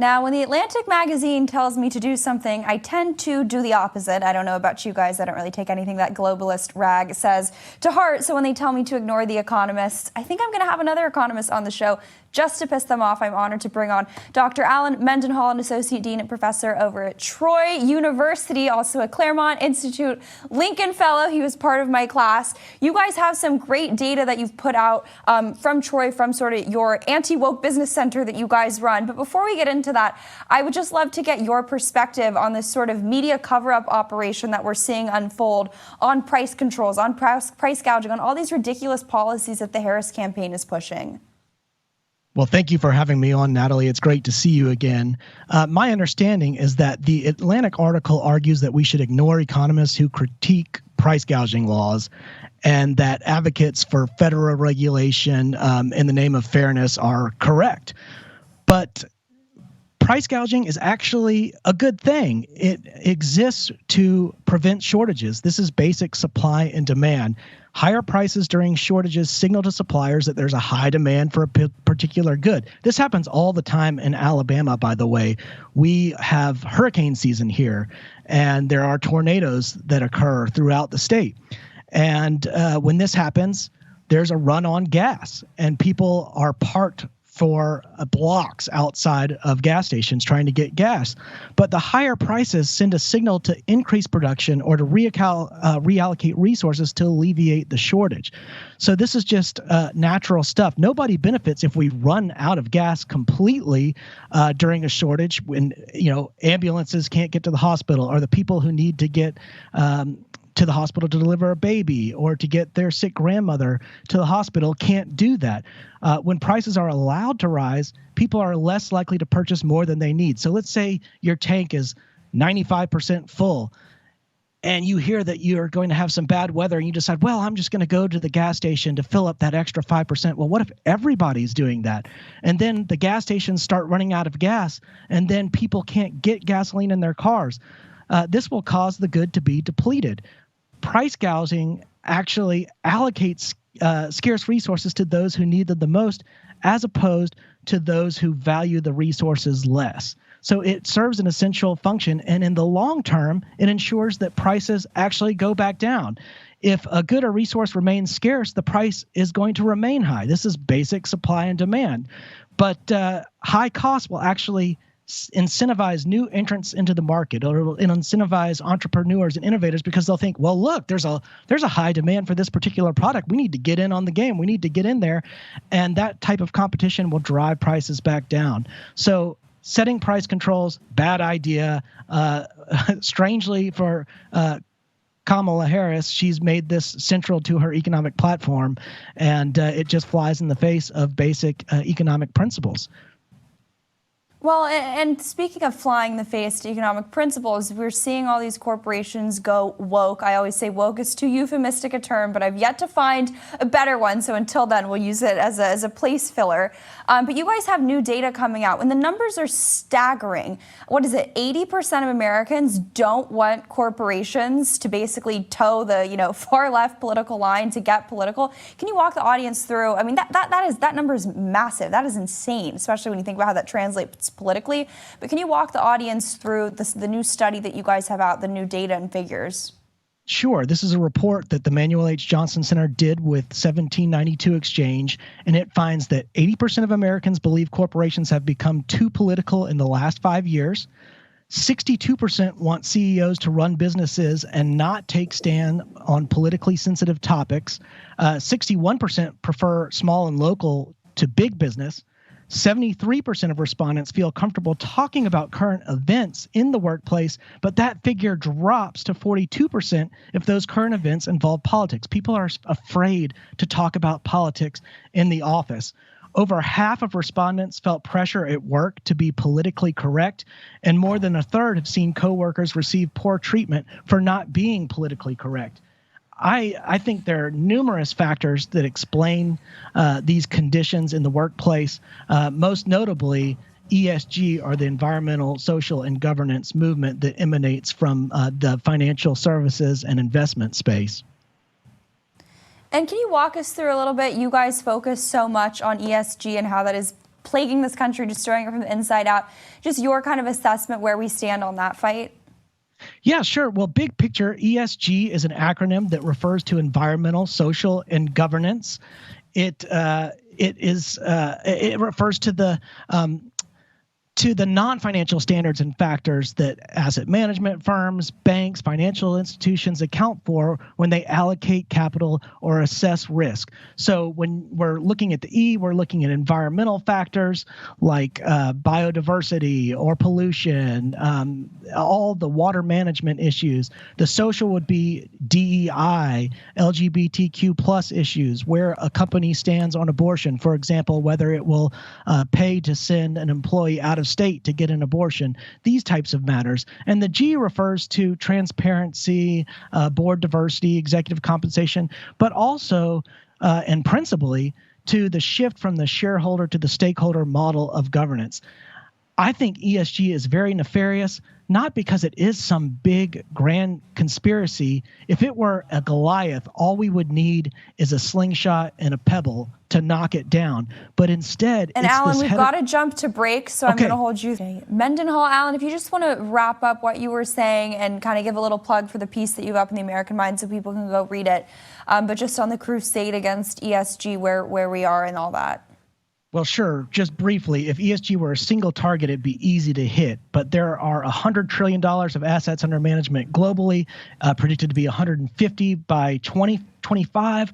Now, when the Atlantic magazine tells me to do something, I tend to do the opposite. I don't know about you guys. I don't really take anything that globalist rag says to heart. So when they tell me to ignore the economists, I think I'm going to have another economist on the show just to piss them off. I'm honored to bring on Dr. Alan Mendenhall, an associate dean and professor over at Troy University, also a Claremont Institute Lincoln Fellow. He was part of my class. You guys have some great data that you've put out from Troy, from sort of your anti-woke business center that you guys run. But before we get into that, I would just love to get your perspective on this sort of media cover-up operation that we're seeing unfold on price controls, on price gouging, on all these ridiculous policies that the Harris campaign is pushing. Well, thank you for having me on, Natalie. It's great to see you again. My understanding is that the Atlantic article argues that we should ignore economists who critique price gouging laws, and that advocates for federal regulation in the name of fairness are correct. But price gouging is actually a good thing. It exists to prevent shortages. This is basic supply and demand. Higher prices during shortages signal to suppliers that there's a high demand for a particular good. This happens all the time in Alabama, by the way. We have hurricane season here, and there are tornadoes that occur throughout the state. And when this happens, there's a run on gas, and people are parked for blocks outside of gas stations trying to get gas. But the higher prices send a signal to increase production or to reallocate resources to alleviate the shortage. So this is just natural stuff. Nobody benefits if we run out of gas completely during a shortage, when ambulances can't get to the hospital, or the people who need to get to the hospital to deliver a baby or to get their sick grandmother to the hospital can't do that. When prices are allowed to rise, people are less likely to purchase more than they need. So let's say your tank is 95% full, and you hear that you're going to have some bad weather, and you decide, well, I'm just going to go to the gas station to fill up that extra 5%. Well, what if everybody's doing that? And then the gas stations start running out of gas, and then people can't get gasoline in their cars. This will cause the good to be depleted. Price gouging actually allocates scarce resources to those who need them the most, as opposed to those who value the resources less. So it serves an essential function, and in the long term, it ensures that prices actually go back down. If a good or resource remains scarce, the price is going to remain high. This is basic supply and demand. But high costs will actually incentivize new entrants into the market, or it'll incentivize entrepreneurs and innovators, because they'll think, well, look, there's a high demand for this particular product. We need to get in on the game. We need to get in there. And that type of competition will drive prices back down. So setting price controls, bad idea. Strangely for Kamala Harris, she's made this central to her economic platform, and it just flies in the face of basic economic principles. Well, and speaking of flying in the face to economic principles, we're seeing all these corporations go woke. I always say woke is too euphemistic a term, but I've yet to find a better one. So until then, we'll use it as a place filler. But you guys have new data coming out, and the numbers are staggering. What is it? 80% of Americans don't want corporations to basically toe the far left political line to get political. Can you walk the audience through? I mean, that number is massive. That is insane, especially when you think about how that translates politically. But can you walk the audience through the new study that you guys have out, the new data and figures? Sure. This is a report that the Manuel H. Johnson Center did with 1792 Exchange, and it finds that 80% of Americans believe corporations have become too political in the last 5 years. 62% want CEOs to run businesses and not take stand on politically sensitive topics. 61% prefer small and local to big business. 73% of respondents feel comfortable talking about current events in the workplace, but that figure drops to 42% if those current events involve politics. People are afraid to talk about politics in the office. Over half of respondents felt pressure at work to be politically correct, and more than a third have seen coworkers receive poor treatment for not being politically correct. I think there are numerous factors that explain these conditions in the workplace, most notably ESG, or the environmental, social, and governance movement that emanates from the financial services and investment space. And can you walk us through a little bit? You guys focus so much on ESG and how that is plaguing this country, destroying it from the inside out. Just your kind of assessment where we stand on that fight. Yeah, sure. Well, big picture, ESG is an acronym that refers to environmental, social, and governance. It refers to the non-financial standards and factors that asset management firms, banks, financial institutions account for when they allocate capital or assess risk. So when we're looking at the E, we're looking at environmental factors like biodiversity or pollution, all the water management issues. The social would be DEI, LGBTQ plus issues, where a company stands on abortion, for example, whether it will pay to send an employee out of state to get an abortion, these types of matters. And the G refers to transparency, board diversity, executive compensation, but also and principally to the shift from the shareholder to the stakeholder model of governance. I think ESG is very nefarious, not because it is some big grand conspiracy. If it were a Goliath, all we would need is a slingshot and a pebble to knock it down. But instead, and Alan, we've got to jump to break, so I'm going to hold you. Mendenhall, Alan, if you just want to wrap up what you were saying and kind of give a little plug for the piece that you got up in the American Mind so people can go read it, but just on the crusade against ESG, where we are and all that. Well, sure. Just briefly, if ESG were a single target, it'd be easy to hit. But there are $100 trillion of assets under management globally, predicted to be 150 by 2025.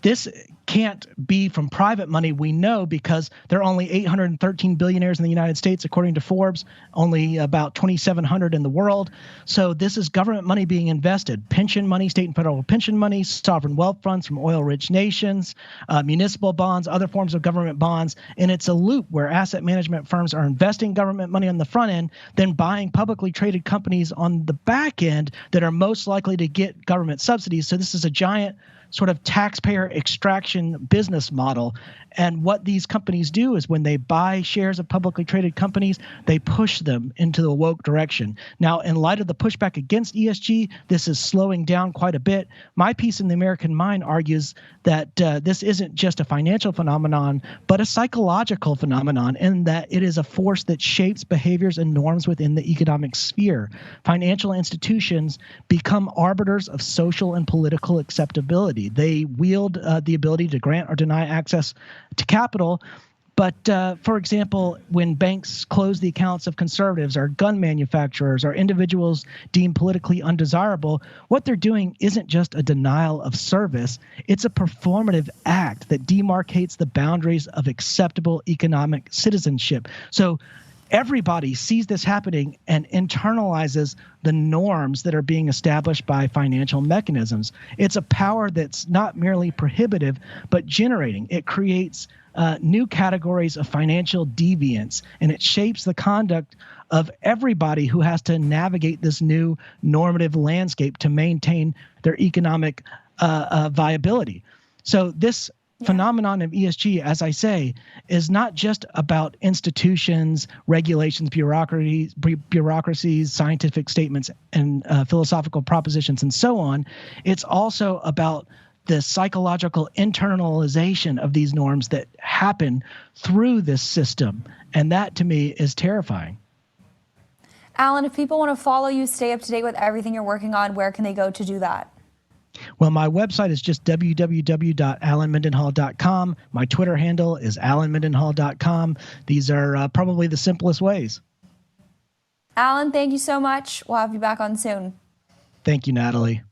This can't be from private money, we know, because there are only 813 billionaires in the United States, according to Forbes, only about 2,700 in the world. So this is government money being invested, pension money, state and federal pension money, sovereign wealth funds from oil-rich nations, municipal bonds, other forms of government bonds. And it's a loop where asset management firms are investing government money on the front end, then buying publicly traded companies on the back end that are most likely to get government subsidies. So this is a giant sort of taxpayer extraction business model. And what these companies do is when they buy shares of publicly traded companies, they push them into the woke direction. Now, in light of the pushback against ESG, this is slowing down quite a bit. My piece in the American Mind argues that this isn't just a financial phenomenon, but a psychological phenomenon, in that it is a force that shapes behaviors and norms within the economic sphere. Financial institutions become arbiters of social and political acceptability. They wield the ability to grant or deny access to capital. But, for example, when banks close the accounts of conservatives or gun manufacturers or individuals deemed politically undesirable, what they're doing isn't just a denial of service. It's a performative act that demarcates the boundaries of acceptable economic citizenship. So everybody sees this happening and internalizes the norms that are being established by financial mechanisms. It's a power that's not merely prohibitive, but generating. It creates new categories of financial deviance, and it shapes the conduct of everybody who has to navigate this new normative landscape to maintain their economic viability. So this phenomenon of ESG, as I say, is not just about institutions, regulations, bureaucracies, scientific statements, and philosophical propositions, and so on. It's also about the psychological internalization of these norms that happen through this system. And that, to me, is terrifying. Alan, if people want to follow you, stay up to date with everything you're working on, where can they go to do that? Well, my website is just www.alanmendenhall.com. My Twitter handle is alanmendenhall.com. These are probably the simplest ways. Alan, thank you so much. We'll have you back on soon. Thank you, Natalie.